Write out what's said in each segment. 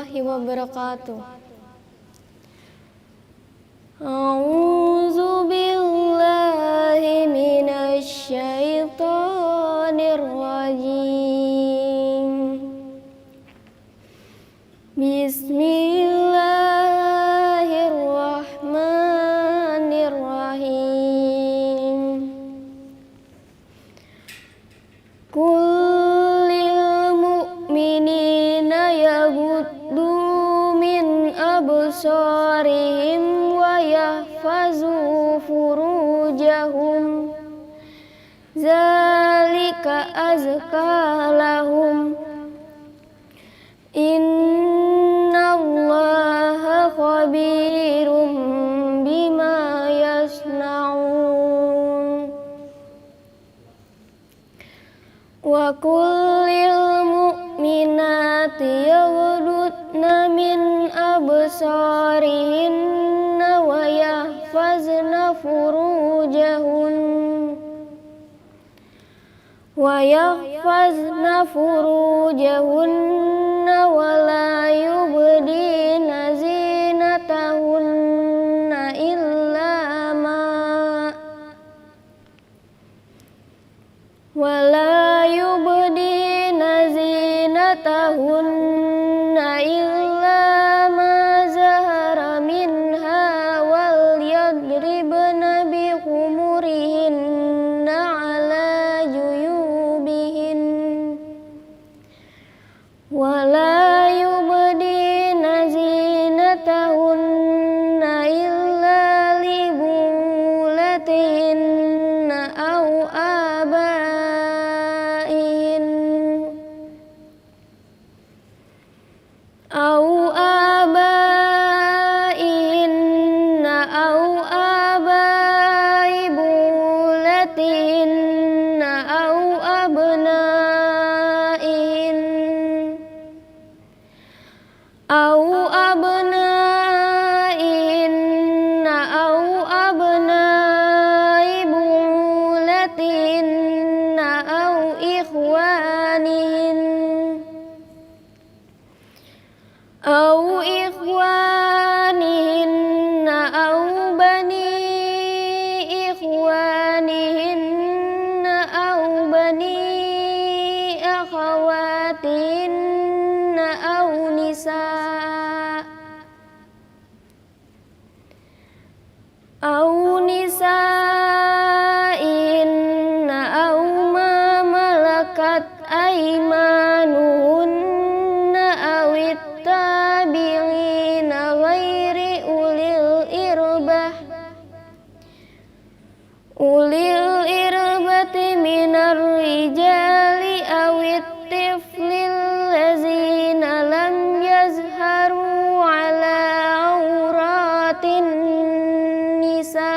warahmatullahi wabarakatuh. A'udzu billahi minasy syaithanir rajim. Bismillahirrahmanirrahim. Kullil mu'minina yaghuddu min absarihim wa yahfazu furujahum zalika azka lahum innallaha khabirum bima yasnaun. Wa kullil mu'minati yaghuddna min absarihinna wa yahfazna furujahunna wa la yubdina zinatahunna illa ma zahara minha wal yadribna bi khumurihinna ala juyubihin wa la yubdina zinatahunna illa li bulatihinna aw abaihinna aw abai bulatihinna aw abnaihin aw abnaihinna aw abnai bulatihinna aw ikhwanihin aw bani ikhwanihinna aw bani akhawatihinna aw nisaihinna aw ma malakat aymanuhunna awit tabi'ina ghairi ulil irbati minar rijali awit tiflil lazina lam yazharu ala auratin nisa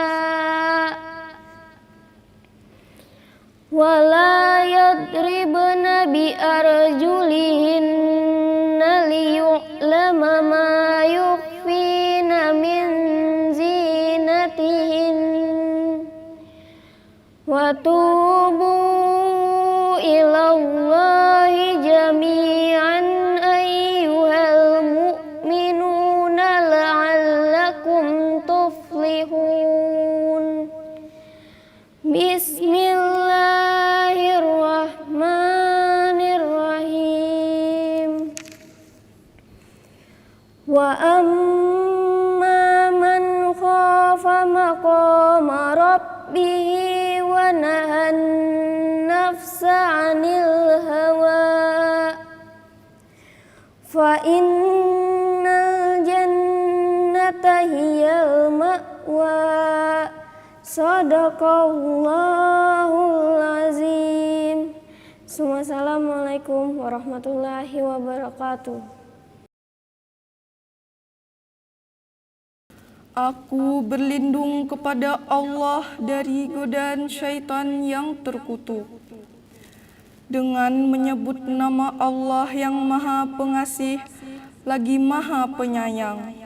wala yadribna bi arjulihinna liyu'lama ma yukhfina min zinatihin wa tubu ilallahi jami'an ayyuhal mu'minuna la'allakum tuflihun. Bismillahirrahmanirrahim. Wa amma man khafa maqama rabbihi wa nahan nafsa 'anil hawa fa innal jannata hiyal ma'wa. Sadaqallahul azim. Assalamualaikum warahmatullahi wabarakatuh. Aku berlindung kepada Allah dari godaan syaitan yang terkutuk dengan menyebut nama Allah yang Maha Pengasih lagi Maha Penyayang.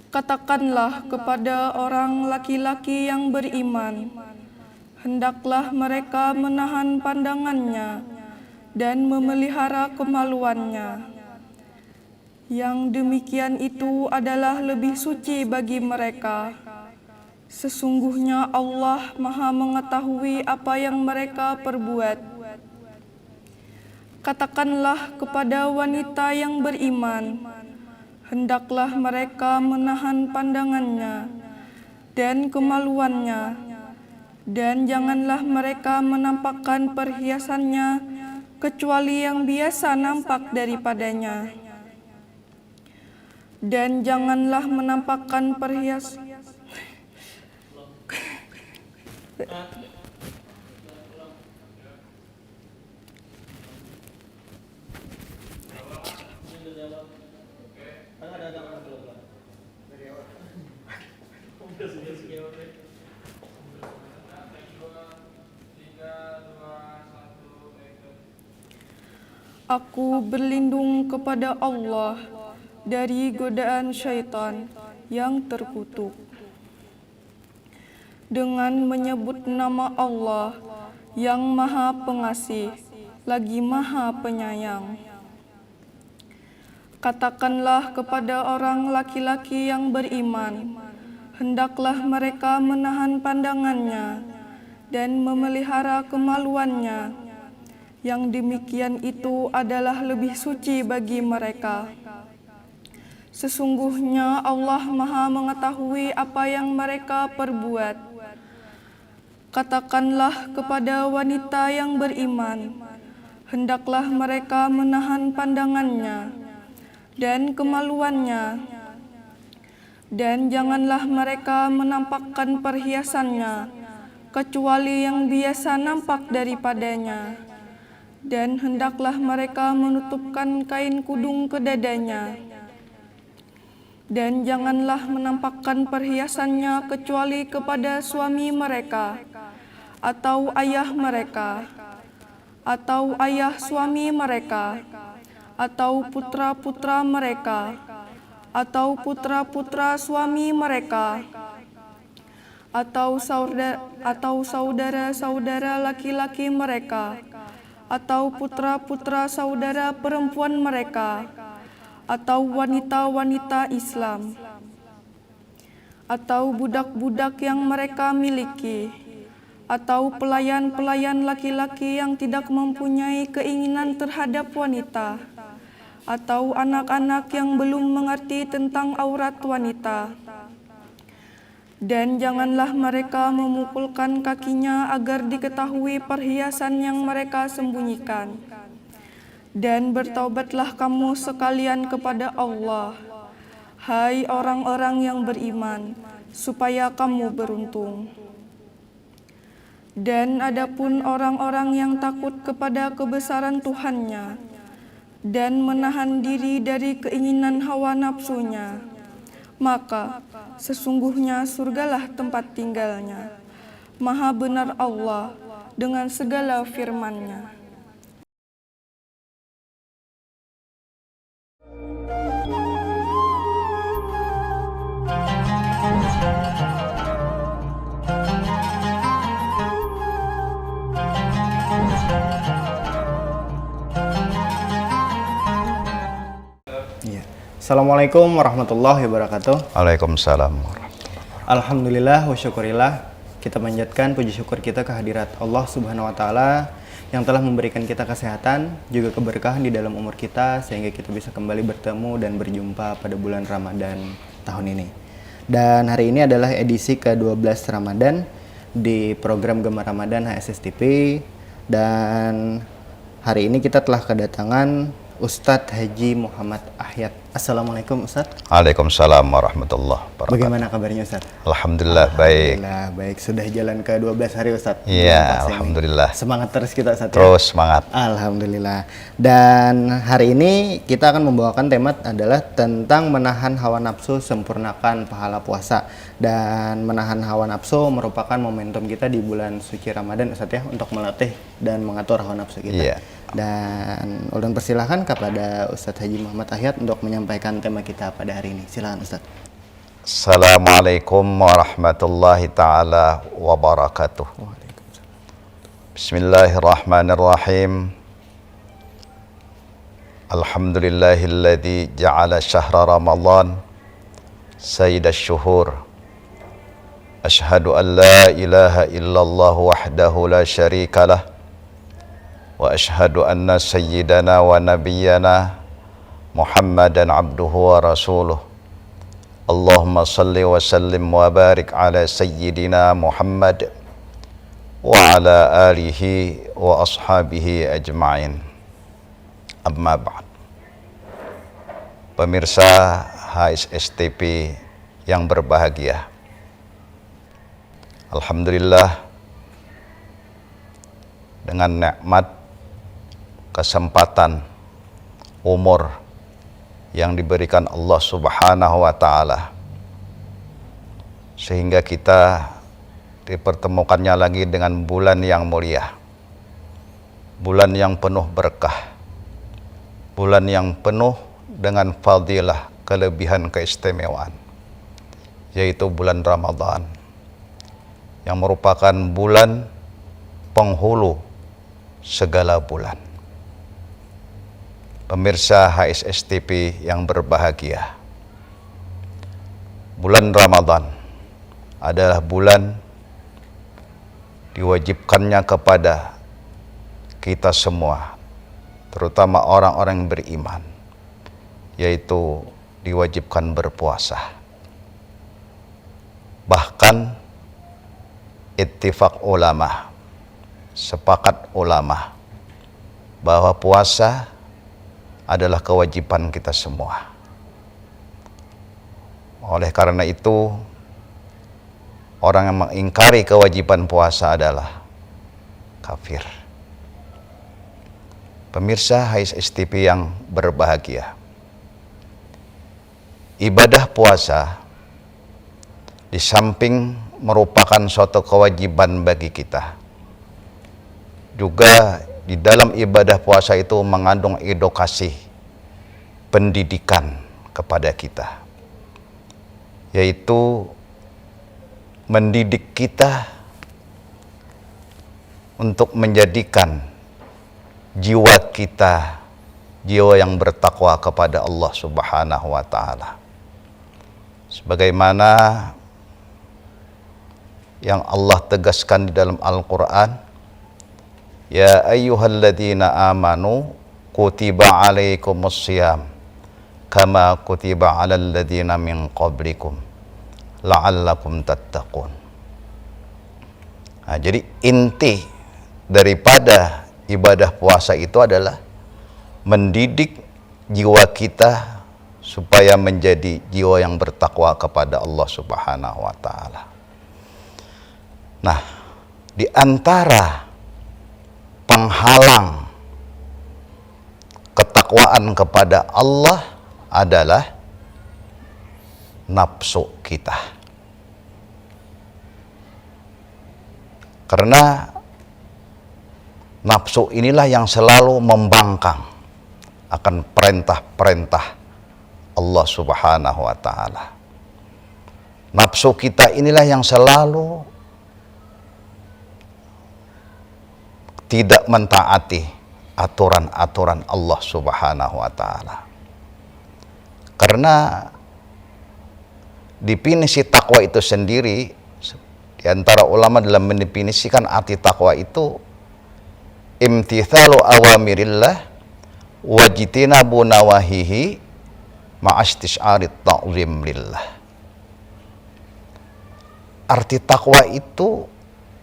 Katakanlah kepada orang laki-laki yang beriman, hendaklah mereka menahan pandangannya dan memelihara kemaluannya. Yang demikian itu adalah lebih suci bagi mereka. Sesungguhnya Allah Maha mengetahui apa yang mereka perbuat. Katakanlah kepada wanita yang beriman, hendaklah mereka menahan pandangannya dan kemaluannya, dan janganlah mereka menampakkan perhiasannya kecuali yang biasa nampak daripadanya. Dan janganlah menampakkan perhiasan Aku berlindung kepada Allah dari godaan syaitan yang terkutuk. Dengan menyebut nama Allah yang Maha Pengasih lagi Maha Penyayang. Katakanlah kepada orang laki-laki yang beriman, hendaklah mereka menahan pandangannya dan memelihara kemaluannya. Yang demikian itu adalah lebih suci bagi mereka. Sesungguhnya Allah Maha mengetahui apa yang mereka perbuat. Katakanlah kepada wanita yang beriman, hendaklah mereka menahan pandangannya dan kemaluannya, dan janganlah mereka menampakkan perhiasannya kecuali yang biasa nampak daripadanya. Dan hendaklah mereka menutupkan kain kudung ke dadanya. Dan janganlah menampakkan perhiasannya kecuali kepada suami mereka, atau ayah mereka, atau ayah suami mereka, atau putra-putra mereka, atau putra-putra suami mereka, atau saudara-saudara laki-laki mereka, atau putra-putra saudara perempuan mereka, atau wanita-wanita Islam, atau budak-budak yang mereka miliki, atau pelayan-pelayan laki-laki yang tidak mempunyai keinginan terhadap wanita, atau anak-anak yang belum mengerti tentang aurat wanita. Dan janganlah mereka memukulkan kakinya agar diketahui perhiasan yang mereka sembunyikan. Dan bertaubatlah kamu sekalian kepada Allah, hai orang-orang yang beriman, supaya kamu beruntung. Dan adapun orang-orang yang takut kepada kebesaran Tuhannya dan menahan diri dari keinginan hawa nafsunya, maka sesungguhnya surgalah tempat tinggalnya. Maha benar Allah dengan segala firman-Nya. Assalamualaikum warahmatullahi wabarakatuh. Waalaikumsalam. Alhamdulillah wa syukurillah. Kita panjatkan puji syukur kita kehadirat Allah Subhanahu wa taala yang telah memberikan kita kesehatan, juga keberkahan di dalam umur kita sehingga kita bisa kembali bertemu dan berjumpa pada bulan Ramadan tahun ini. Dan hari ini adalah edisi ke-12 Ramadan di program Gema Ramadan HSSTP, dan hari ini kita telah kedatangan Ustadz Haji Muhammad Ahyad. Assalamualaikum Ustadz. Waalaikumsalam warahmatullahi wabarakatuh. Bagaimana kabarnya Ustadz? Alhamdulillah baik. Alhamdulillah baik. Sudah jalan ke 12 hari Ustadz. Iya, alhamdulillah. Semangat terus kita Ustadz. Terus semangat. Alhamdulillah. Dan hari ini kita akan membawakan tema adalah tentang menahan hawa nafsu, sempurnakan pahala puasa. Dan menahan hawa nafsu merupakan momentum kita di bulan suci Ramadan Ustadz ya, untuk melatih dan mengatur hawa nafsu kita. Iya. Dan ulun persilahkan kepada Ustadz Haji Muhammad Ahyad untuk menyampaikan tema kita pada hari ini. Silakan Ustadz. Assalamualaikum warahmatullahi ta'ala wabarakatuh. Bismillahirrahmanirrahim. Alhamdulillahilladzi ja'ala syahra Ramadan sayyidash syuhur. Ashhadu an la ilaha illallah wahdahu la syarikalah wa ashhadu anna sayyidana wa nabiyyana Muhammadan abduhu wa rasuluh. Allahumma salli wa sallim wa barik ala sayyidina Muhammad wa ala alihi wa ashabihi ajma'in. Amma ba'd. Pemirsa HSSTP yang berbahagia, alhamdulillah dengan nikmat kesempatan umur yang diberikan Allah Subhanahu wa taala, sehingga kita dipertemukannya lagi dengan bulan yang mulia, bulan yang penuh berkah, bulan yang penuh dengan fadilah, kelebihan, keistimewaan, yaitu bulan Ramadan, yang merupakan bulan penghulu segala bulan. Pemirsa HSSTP yang berbahagia, bulan Ramadan adalah bulan diwajibkannya kepada kita semua, terutama orang-orang yang beriman, yaitu diwajibkan berpuasa. Bahkan ittifaq ulama, sepakat ulama bahwa puasa adalah kewajiban kita semua. Oleh karena itu, orang yang mengingkari kewajiban puasa adalah kafir. Pemirsa HSSTP yang berbahagia, ibadah puasa di samping merupakan suatu kewajiban bagi kita, juga di dalam ibadah puasa itu mengandung edukasi, pendidikan kepada kita, yaitu mendidik kita untuk menjadikan jiwa kita jiwa yang bertakwa kepada Allah Subhanahu wa taala. Sebagaimana yang Allah tegaskan di dalam Al-Qur'an, ya ayyuhalladzina amanu kutiba alaikumussyiyam kama kutiba alal ladzina min qablikum la'allakum tattaqun. Nah, jadi inti daripada ibadah puasa itu adalah mendidik jiwa kita supaya menjadi jiwa yang bertakwa kepada Allah Subhanahu wa taala. Nah, di antara penghalang ketakwaan kepada Allah adalah nafsu kita. Karena nafsu inilah yang selalu membangkang akan perintah-perintah Allah Subhanahu wa taala. Nafsu kita inilah yang selalu tidak mentaati aturan-aturan Allah Subhanahu wa taala. Karena definisi takwa itu sendiri, di antara ulama dalam mendefinisikan arti takwa itu imtithalu awamirillah wajtinabu nawahihi ma'astis'arit ta'zim lillah. Arti takwa itu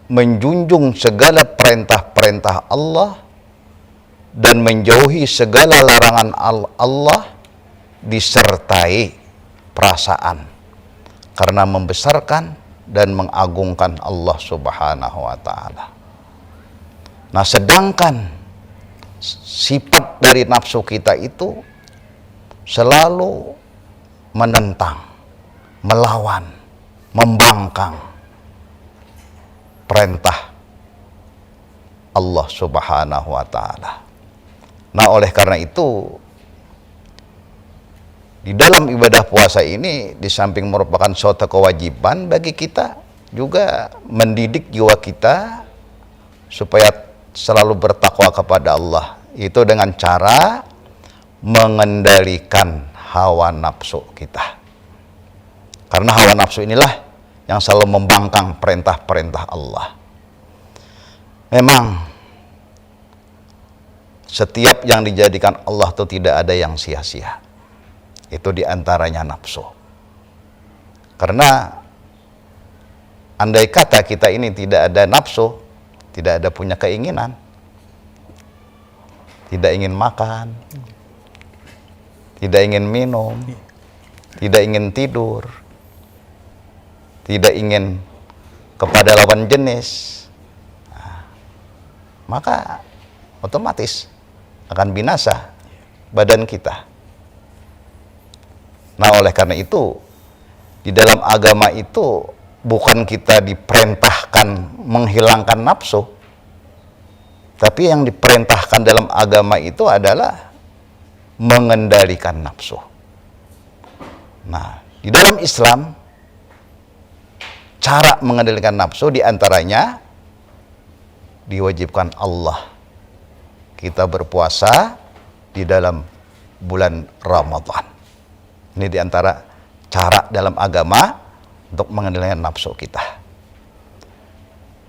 menjunjung segala perintah-perintah Allah dan menjauhi segala larangan Allah, disertai perasaan karena membesarkan dan mengagungkan Allah Subhanahu wa taala. Nah, sedangkan sifat dari nafsu kita itu selalu menentang, melawan, membangkang perintah Allah Subhanahu wa taala. Nah, oleh karena itu di dalam ibadah puasa ini, di samping merupakan suatu kewajiban bagi kita, juga mendidik jiwa kita supaya selalu bertakwa kepada Allah. Itu dengan cara mengendalikan hawa nafsu kita. Karena hawa nafsu inilah yang selalu membangkang perintah-perintah Allah. Memang setiap yang dijadikan Allah itu tidak ada yang sia-sia. Itu diantaranya nafsu. Karena andai kata kita ini tidak ada nafsu, tidak ada punya keinginan, tidak ingin makan, tidak ingin minum, tidak ingin tidur, tidak ingin kepada lawan jenis, maka otomatis akan binasa badan kita. Nah, oleh karena itu, di dalam agama itu bukan kita diperintahkan menghilangkan nafsu, tapi yang diperintahkan dalam agama itu adalah mengendalikan nafsu. Nah, di dalam Islam, cara mengendalikan nafsu diantaranya diwajibkan Allah. Kita berpuasa di dalam bulan Ramadan. Ini diantara cara dalam agama untuk mengendalikan nafsu kita.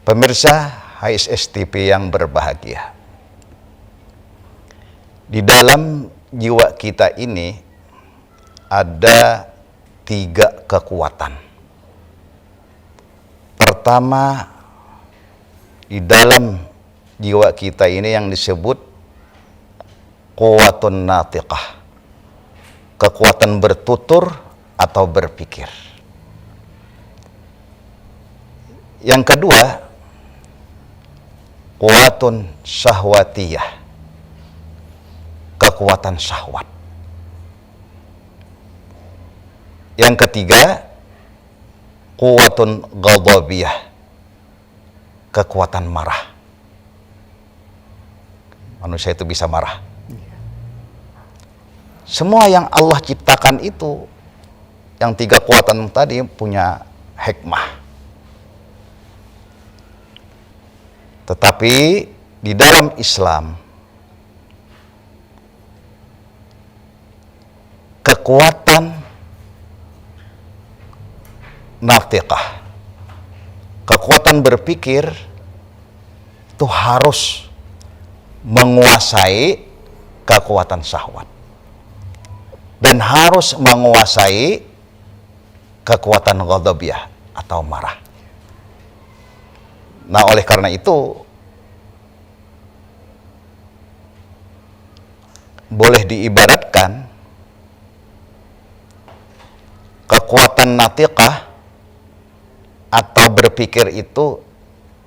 Pemirsa HSS TV yang berbahagia, di dalam jiwa kita ini ada 3 kekuatan. Pertama, di dalam jiwa kita ini yang disebut quwwatun natiqah, kekuatan bertutur atau berpikir. Yang kedua, quwwatun syahwatiyah, kekuatan syahwat. Yang ketiga, quwwatun ghadabiyah, kekuatan marah. Manusia itu bisa marah. Semua yang Allah ciptakan itu, yang 3 kekuatan tadi punya hikmah. Tetapi di dalam Islam, kekuatan naftiqah, kekuatan berpikir itu harus menguasai kekuatan syahwat dan harus menguasai kekuatan ghadabiyah atau marah. Nah, oleh karena itu boleh diibaratkan kekuatan natiqah atau berpikir itu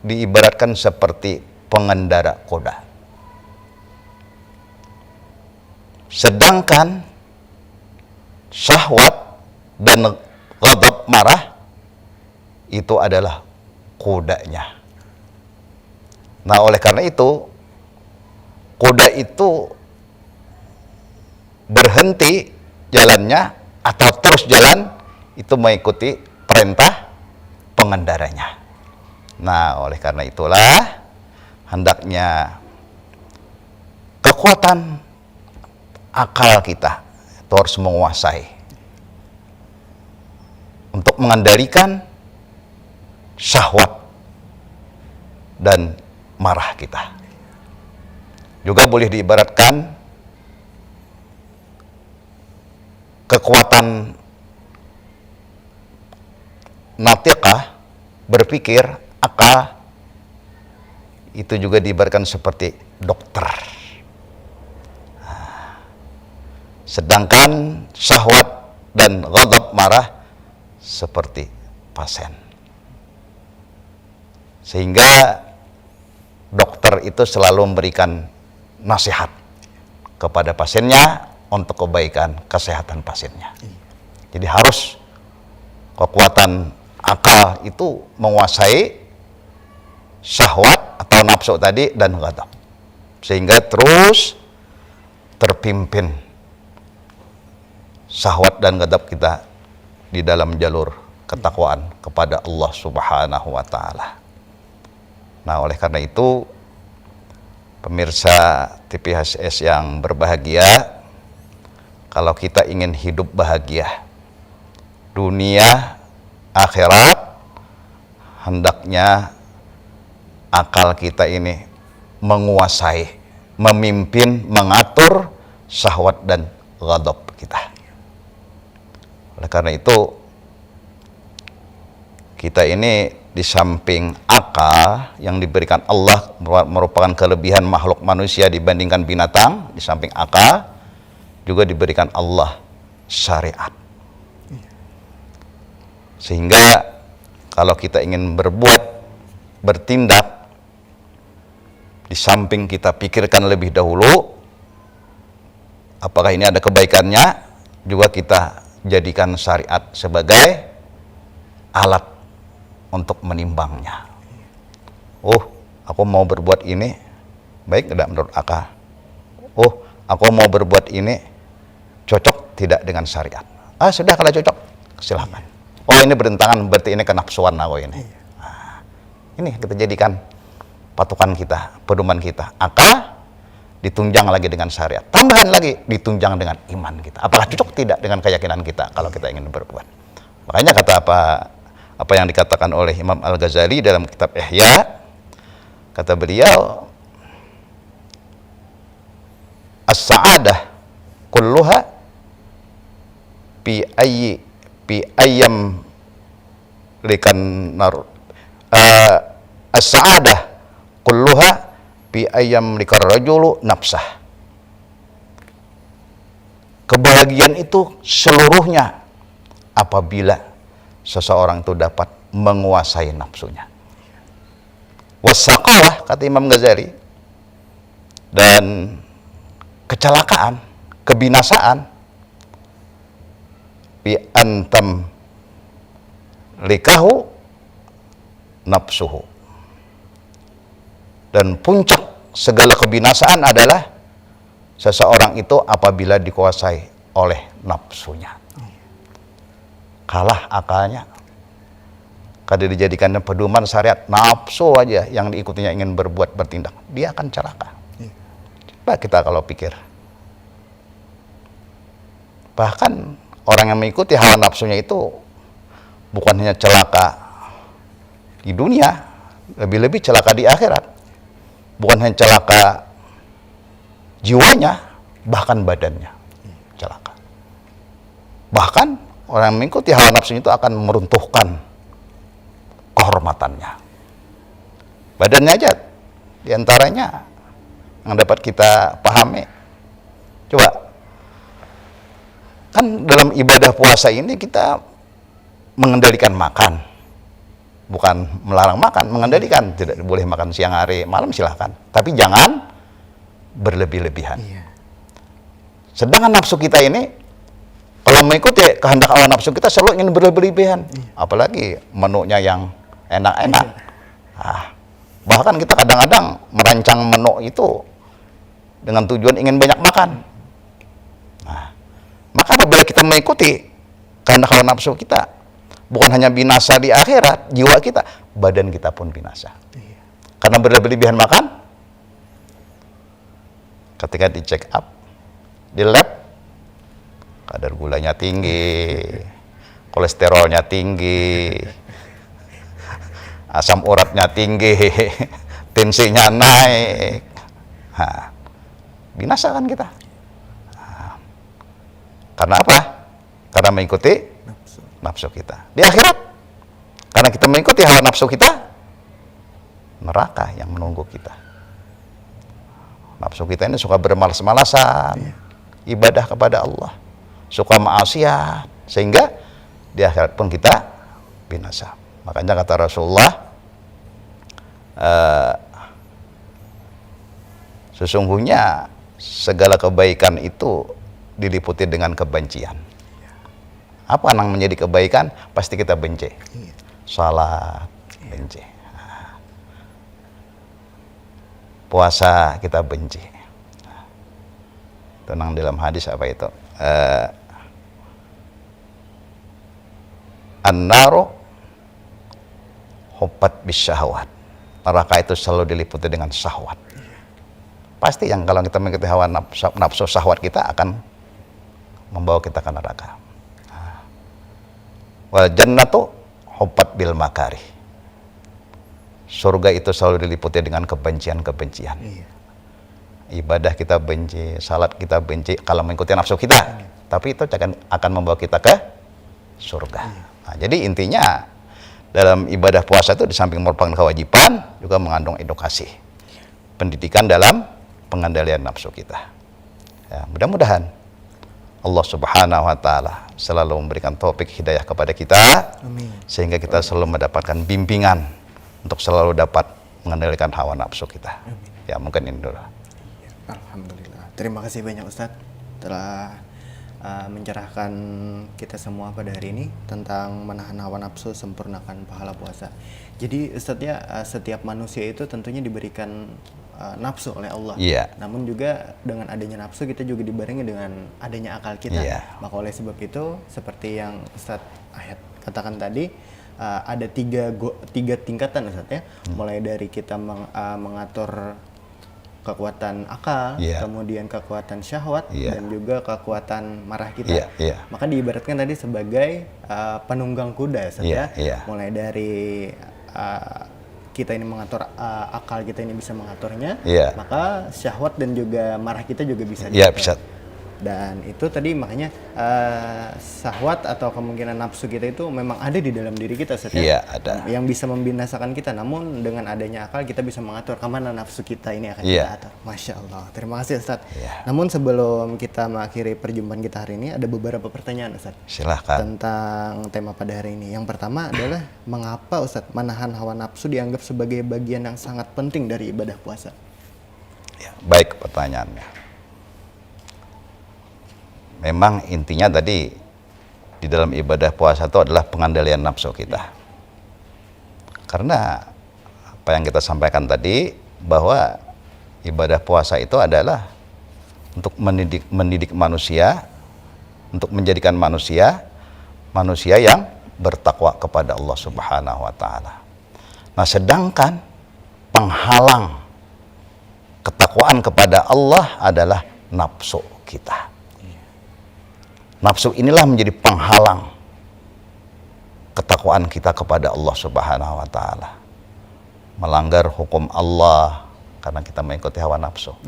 diibaratkan seperti pengendara kuda. Sedangkan syahwat dan ghadab marah itu adalah kudanya. Nah, oleh karena itu kuda itu berhenti jalannya atau terus jalan itu mengikuti perintah pengendaranya. Nah, oleh karena itulah hendaknya kekuatan akal kita itu harus menguasai untuk mengendalikan syahwat dan marah kita. Juga boleh diibaratkan kekuatan natiqah, berpikir, akal, itu juga diibaratkan seperti dokter. Sedangkan syahwat dan ghadab marah seperti pasien. Sehingga dokter itu selalu memberikan nasihat kepada pasiennya untuk kebaikan kesehatan pasiennya. Jadi harus kekuatan akal itu menguasai syahwat atau nafsu tadi dan ghadab, sehingga terus terpimpin syahwat dan ghadab kita di dalam jalur ketakwaan kepada Allah Subhanahu wa taala. Nah, oleh karena itu pemirsa TPHSS yang berbahagia, kalau kita ingin hidup bahagia dunia akhirat, hendaknya akal kita ini menguasai, memimpin, mengatur syahwat dan ghadab kita. Oleh karena itu, kita ini di samping akal yang diberikan Allah merupakan kelebihan makhluk manusia dibandingkan binatang, di samping akal juga diberikan Allah syariat. Sehingga kalau kita ingin berbuat, bertindak, di samping kita pikirkan lebih dahulu apakah ini ada kebaikannya, juga kita jadikan syariat sebagai alat untuk menimbangnya. Oh, aku mau berbuat ini, baik tidak menurut akal? Oh, aku mau berbuat ini, cocok tidak dengan syariat? Ah, sudah, kalau cocok, silahkan. Oh, ini bertentangan, berarti ini kenafsuan aku ini. Nah, ini kita jadikan patokan kita, pedoman kita. Akal ditunjang lagi dengan syariat. Tambahan lagi, ditunjang dengan iman kita. Apakah cocok tidak dengan keyakinan kita kalau kita ingin berbuat? Makanya kata apa yang dikatakan oleh Imam Al-Ghazali dalam kitab Ihya, kata beliau, as-sa'adah kulluha fi ayyam likan nar as-sa'adah kulluha fi ayyam likar rajulu nafsah. Kebahagiaan itu seluruhnya apabila seseorang itu dapat menguasai nafsunya. Wasaqawah, kata Imam Ghazali, dan kecelakaan, kebinasaan, bi antam likahu nafsuhu. Dan puncak segala kebinasaan adalah seseorang itu apabila dikuasai oleh nafsunya. Kalah akalnya, kada dijadikannya pedoman syariat, nafsu aja yang diikutinya ingin berbuat, bertindak, dia akan celaka. Coba kita kalau pikir, bahkan orang yang mengikuti hawa nafsunya itu bukan hanya celaka di dunia, lebih-lebih celaka di akhirat. Bukan hanya celaka jiwanya, bahkan badannya celaka. Bahkan orang yang mengikuti hawa nafsunya itu akan meruntuhkan kehormatannya. Badannya aja diantaranya yang dapat kita pahami. Coba, kan dalam ibadah puasa ini kita mengendalikan makan, bukan melarang makan, mengendalikan. Tidak boleh makan siang hari, malam silahkan, tapi jangan berlebih-lebihan. Sedangkan nafsu kita ini, kalau mengikuti kehendak hawa nafsu kita selalu ingin berlebihan, apalagi menunya yang enak-enak. Bahkan kita kadang-kadang merancang menu itu dengan tujuan ingin banyak makan. Maka apabila kita mengikuti kehendak hawa nafsu kita, bukan hanya binasa di akhirat, jiwa kita, badan kita pun binasa. Karena berlebihan makan, ketika di check up, di lab, kadar gulanya tinggi, kolesterolnya tinggi, asam uratnya tinggi, tensinya naik. Binasa kan kita. Karena apa? Karena mengikuti nafsu kita. Di akhirat, karena kita mengikuti hawa nafsu kita, neraka yang menunggu kita. Nafsu kita ini suka bermalas-malasan, ibadah kepada Allah, suka maksiat, sehingga di akhirat pun kita binasa. Makanya kata Rasulullah, sesungguhnya segala kebaikan itu diliputi dengan kebencian. Apa yang menjadi kebaikan? Pasti kita benci. Salat, benci. Puasa kita benci. Tenang, dalam hadis apa itu? An-naru hubbat bisyahwat. Neraka itu selalu diliputi dengan syahwat. Pasti yang kalau kita mengikuti hawa nafsu syahwat kita akan membawa kita ke neraka. Wal jannatu hubbat bil makarih. Surga itu selalu diliputi dengan kebencian-kebencian. Ibadah kita benci, salat kita benci kalau mengikuti nafsu kita. Tapi itu akan membawa kita ke surga. Nah, jadi intinya dalam ibadah puasa itu di samping merupakan kewajiban, juga mengandung edukasi, pendidikan dalam pengendalian nafsu kita. Ya, mudah-mudahan Allah Subhanahu wa Ta'ala selalu memberikan taufik hidayah kepada kita. Amin. Sehingga kita selalu mendapatkan bimbingan untuk selalu dapat mengendalikan hawa nafsu kita. Amin. Ya, mungkin ini dulu. Alhamdulillah. Terima kasih banyak Ustadz telah mencerahkan kita semua pada hari ini tentang menahan hawa nafsu, sempurnakan pahala puasa. Jadi Ustadz ya, setiap manusia itu tentunya diberikan nafsu oleh Allah. Iya. Namun juga dengan adanya nafsu kita juga dibarengi dengan adanya akal kita. Iya. Maka oleh sebab itu seperti yang Ustadz Ayat katakan tadi, ada tiga tingkatan Ustadz ya. Mulai dari kita mengatur kekuatan akal, Iya. kemudian kekuatan syahwat, Iya. dan juga kekuatan marah kita. Iya, iya. Maka diibaratkan tadi sebagai penunggang kuda Ustadz Iya, ya. iya. Mulai dari kita ini mengatur akal kita ini bisa mengaturnya, Iya. maka syahwat dan juga marah kita juga bisa Iya, diatur. bisa. Dan itu tadi makanya syahwat atau kemungkinan nafsu kita itu memang ada di dalam diri kita Ustadz, Iya, ya? ada. Yang bisa membinasakan kita. Namun dengan adanya akal kita bisa mengatur kemana nafsu kita ini akan Iya. kita atur. Masya Allah. Terima kasih Ustadz. Iya. Namun sebelum kita mengakhiri perjumpaan kita hari ini, ada beberapa pertanyaan Ustadz Silahkan. tentang tema pada hari ini. Yang pertama adalah mengapa Ustadz menahan hawa nafsu dianggap sebagai bagian yang sangat penting dari ibadah puasa? Ya, baik pertanyaannya. Memang intinya tadi di dalam ibadah puasa itu adalah pengendalian nafsu kita. Karena apa yang kita sampaikan tadi, bahwa ibadah puasa itu adalah untuk mendidik manusia, untuk menjadikan manusia yang bertakwa kepada Allah Subhanahu wa Ta'ala. Nah, sedangkan penghalang ketakwaan kepada Allah adalah nafsu kita. Nafsu inilah menjadi penghalang ketakwaan kita kepada Allah Subhanahu wa Ta'ala. Melanggar hukum Allah karena kita mengikuti hawa nafsu.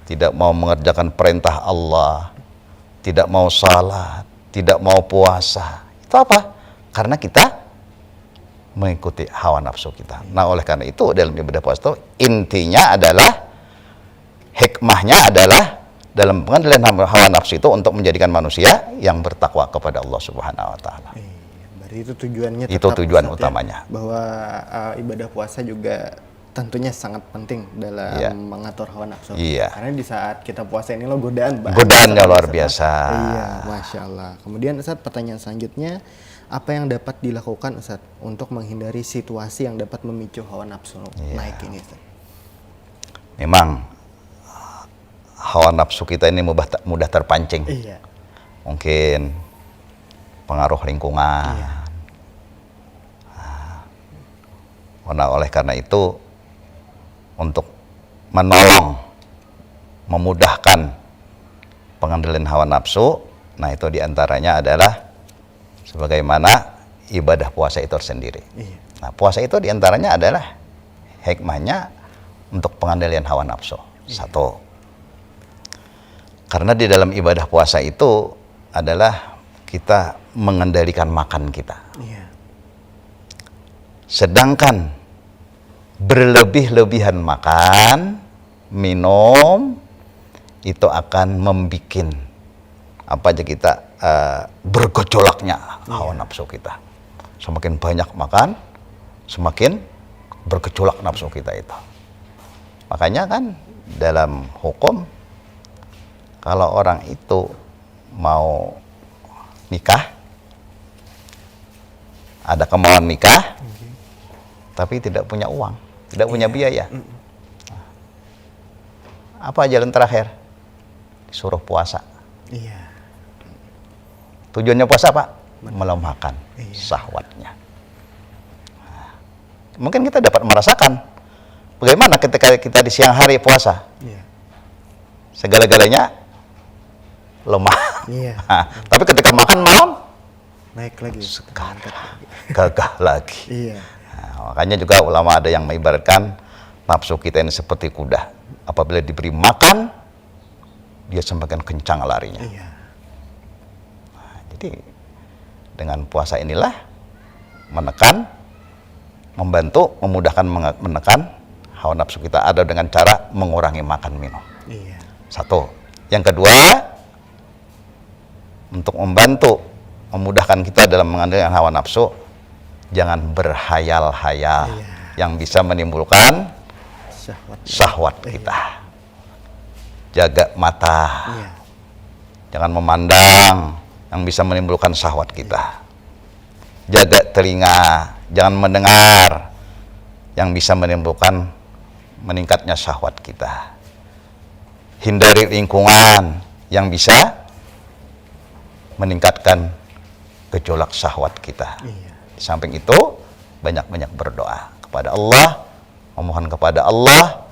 Tidak mau mengerjakan perintah Allah, tidak mau salat, tidak mau puasa. Itu apa? Karena kita mengikuti hawa nafsu kita. Nah, oleh karena itu dalam ibadah puasa itu intinya adalah, hikmahnya adalah dalam pengendalian hawa nafsu itu untuk menjadikan manusia yang bertakwa kepada Allah Subhanahu wa Ta'ala. Berarti itu tujuannya Itu tetap, tujuan Ustadz, utamanya. ya? Bahwa ibadah puasa juga tentunya sangat penting dalam Iya. mengatur hawa nafsu. Iya. Karena di saat kita puasa ini godaan banget. Godaannya luar Ustadz, ya. biasa. Iya, Masya Allah. Kemudian Ustadz, pertanyaan selanjutnya, apa yang dapat dilakukan Ustadz untuk menghindari situasi yang dapat memicu hawa nafsu naik ini Ustadz? Memang hawa nafsu kita ini mudah terpancing. Iya. Mungkin pengaruh lingkungan. Iya. Nah, oleh karena itu, untuk menolong, memudahkan pengendalian hawa nafsu, nah itu diantaranya adalah sebagaimana ibadah puasa itu sendiri. Iya. Nah, puasa itu diantaranya adalah hikmahnya untuk pengendalian hawa nafsu. Satu, karena di dalam ibadah puasa itu adalah kita mengendalikan makan kita. Iya. Sedangkan berlebih-lebihan makan, minum, itu akan membikin apa aja kita bergejolaknya hawa nafsu kita. Semakin banyak makan, semakin bergejolak nafsu kita itu. Makanya kan dalam hukum, kalau orang itu mau nikah, ada kemauan nikah, tapi tidak punya uang, tidak punya biaya. Apa jalan terakhir? Disuruh puasa. Iya. Tujuannya puasa apa? Melemahkan syahwatnya. Mungkin kita dapat merasakan bagaimana ketika kita di siang hari puasa. Iya. Segala-galanya lemah. Iya. Nah, tapi ketika makan malam Naik lagi. gagah lagi. Iya. Nah, makanya juga ulama ada yang mengibaratkan nafsu kita ini seperti kuda. Apabila diberi makan, dia semakin kencang larinya. Iya. Nah, jadi dengan puasa inilah menekan, membantu, memudahkan menekan hawa nafsu kita ada dengan cara mengurangi makan minum. Iya. Satu. Yang kedua, untuk membantu, memudahkan kita dalam mengendalikan hawa nafsu, jangan berhayal-hayal yang bisa menimbulkan syahwat kita. Jaga mata. Iya. Jangan memandang yang bisa menimbulkan syahwat kita. Jaga telinga, jangan mendengar yang bisa menimbulkan meningkatnya syahwat kita. Hindari lingkungan yang bisa meningkatkan gejolak syahwat kita. Iya. Di samping itu, banyak-banyak berdoa kepada Allah, memohon kepada Allah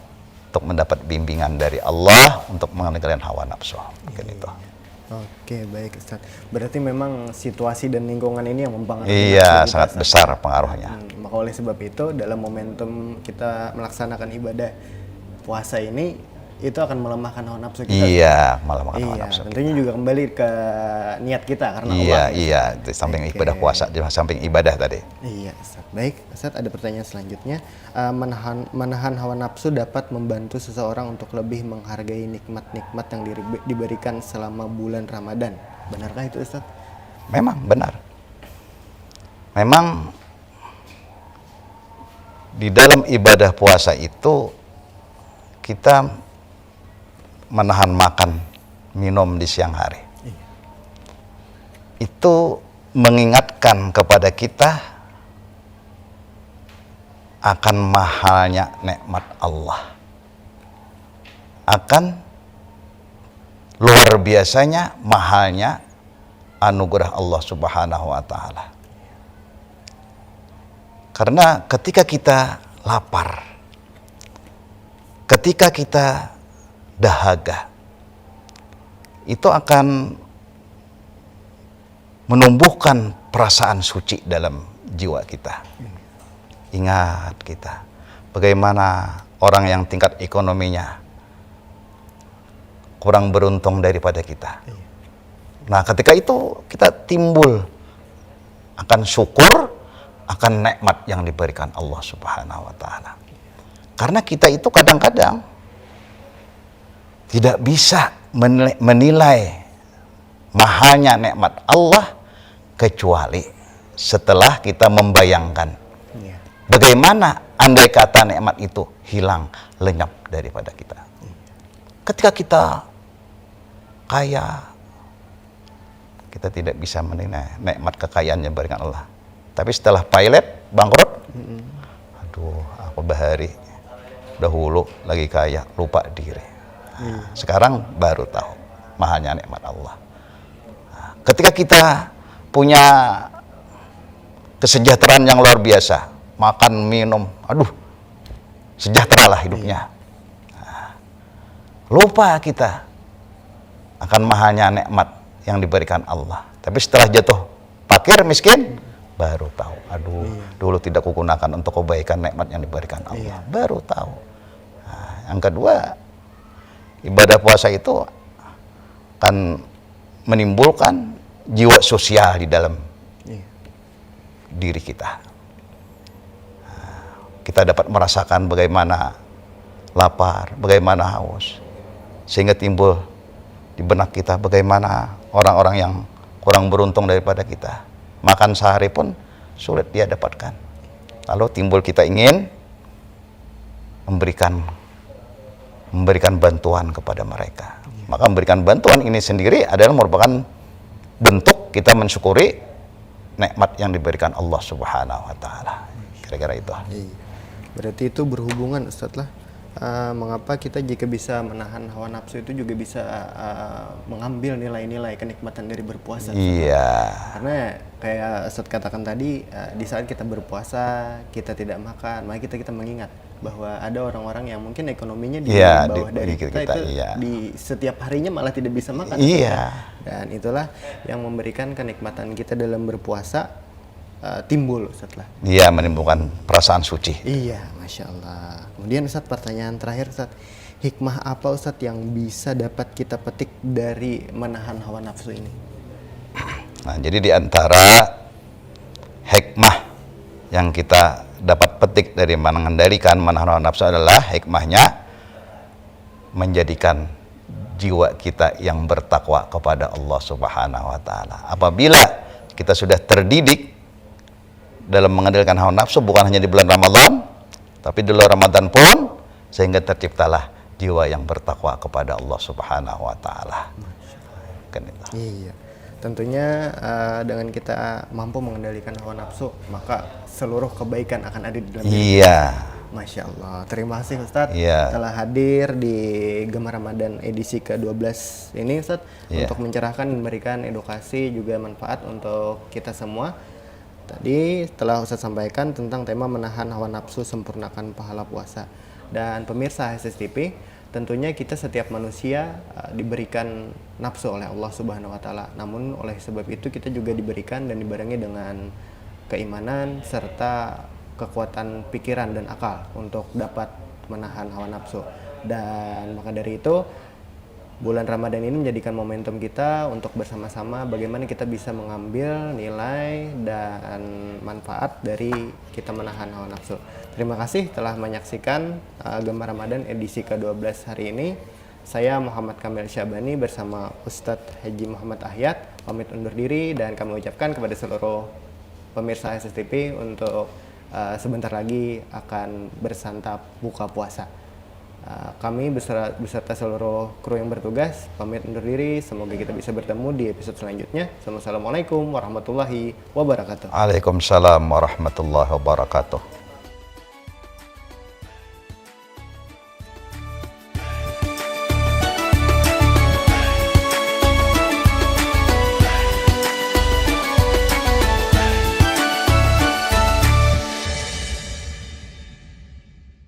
untuk mendapat bimbingan dari Allah untuk mengendalikan hawa nafsu. Mungkin itu. Oke, baik Ustaz. Berarti memang situasi dan lingkungan ini yang mempengaruhi Iya, nafsu kita, sangat Ustaz. besar pengaruhnya. Maka oleh sebab itu dalam momentum kita melaksanakan ibadah puasa ini itu akan melemahkan hawa nafsu kita. Iya, malah makan hawa Iya, nafsu. tentunya juga kembali ke niat kita karena Iya, Allah. iya, di samping Oke. ibadah puasa, di samping ibadah tadi. Iya, Ustaz. Baik, Ustaz, ada pertanyaan selanjutnya. Menahan hawa nafsu dapat membantu seseorang untuk lebih menghargai nikmat-nikmat yang diberikan selama bulan Ramadan. Benarkah itu, Ustaz? Memang benar. Memang di dalam ibadah puasa itu kita menahan makan minum di siang hari. Itu mengingatkan kepada kita akan mahalnya nikmat Allah, akan luar biasanya mahalnya anugerah Allah Subhanahu wa Ta'ala. Karena ketika kita lapar, ketika kita dahaga, itu akan menumbuhkan perasaan suci dalam jiwa kita. Ingat kita, bagaimana orang yang tingkat ekonominya kurang beruntung daripada kita. Nah, ketika itu kita timbul akan syukur akan nikmat yang diberikan Allah Subhanahu wa Ta'ala. Karena kita itu kadang-kadang tidak bisa menilai mahalnya nikmat Allah kecuali setelah kita membayangkan bagaimana andai kata nikmat itu hilang lenyap daripada kita. Ketika kita kaya, kita tidak bisa menilai nikmat kekayaan yang diberikan Allah. Tapi setelah pilot bangkrut, aduh, aku bahari dahulu lagi kaya, lupa diri. Sekarang baru tahu mahalnya nikmat Allah. Ketika kita punya kesejahteraan yang luar biasa, makan, minum, aduh, sejahteralah hidupnya. Lupa kita akan mahalnya nikmat yang diberikan Allah. Tapi setelah jatuh fakir, miskin, baru tahu. Aduh, dulu tidak kugunakan untuk kebaikan nikmat yang diberikan Allah. Baru tahu. Nah, yang kedua, ibadah puasa itu akan menimbulkan jiwa sosial di dalam diri kita. Kita dapat merasakan bagaimana lapar, bagaimana haus, sehingga timbul di benak kita bagaimana orang-orang yang kurang beruntung daripada kita. Makan sehari pun sulit dia dapatkan. Lalu timbul kita ingin memberikan bantuan kepada mereka. Maka memberikan bantuan ini sendiri adalah merupakan bentuk kita mensyukuri nikmat yang diberikan Allah Subhanahu wa Ta'ala. Kira-kira itu. Berarti itu berhubungan, Ustadz lah. Mengapa kita jika bisa menahan hawa nafsu itu juga bisa mengambil nilai-nilai kenikmatan dari berpuasa. Iya. Karena kayak Ustadz katakan tadi, di saat kita berpuasa kita tidak makan, maka kita mengingat bahwa ada orang-orang yang mungkin ekonominya di Iya, bawah dari kita, itu iya. di setiap harinya malah tidak bisa makan. Iya. Dan itulah yang memberikan kenikmatan kita dalam berpuasa timbul setelah. Dia menimbulkan perasaan suci. Iya, Masya Allah. Kemudian Ustadz, pertanyaan terakhir Ustadz, hikmah apa Ustadz yang bisa dapat kita petik dari menahan hawa nafsu ini? Nah, jadi di antara hikmah yang kita dapat petik dari mengendalikan menahan hawa nafsu adalah hikmahnya menjadikan jiwa kita yang bertakwa kepada Allah Subhanahu wa taala. Apabila kita sudah terdidik dalam mengendalikan hawa nafsu, bukan hanya di bulan Ramadan, tapi di luar Ramadan pun, sehingga terciptalah jiwa yang bertakwa kepada Allah Subhanahu wa taala. Kan itu. Iya. Tentunya dengan kita mampu mengendalikan hawa nafsu, maka seluruh kebaikan akan ada di dalam diri. Iya. Masya Allah. Terima kasih Ustadz Iya. telah hadir di Gemar Ramadan edisi ke-12 ini Ustadz, Iya. untuk mencerahkan dan memberikan edukasi juga manfaat untuk kita semua. Tadi telah Ustadz sampaikan tentang tema menahan hawa nafsu, sempurnakan pahala puasa. Dan pemirsa HSS-TV, tentunya kita setiap manusia diberikan nafsu oleh Allah Subhanahu wa taala. Namun oleh sebab itu kita juga diberikan dan dibarengi dengan keimanan serta kekuatan pikiran dan akal untuk dapat menahan hawa nafsu. Dan maka dari itu bulan Ramadan ini menjadikan momentum kita untuk bersama-sama bagaimana kita bisa mengambil nilai dan manfaat dari kita menahan hawa nafsu. Terima kasih telah menyaksikan Gemar Ramadan edisi ke-12 hari ini. Saya Muhammad Kamil Syabani bersama Ustadz Haji Muhammad Ahyad pamit undur diri, dan kami ucapkan kepada seluruh pemirsa HSS-TV untuk sebentar lagi akan bersantap buka puasa. Kami beserta seluruh kru yang bertugas pamit undur diri. Semoga kita bisa bertemu di episode selanjutnya. Assalamualaikum warahmatullahi wabarakatuh. Waalaikumsalam warahmatullahi wabarakatuh.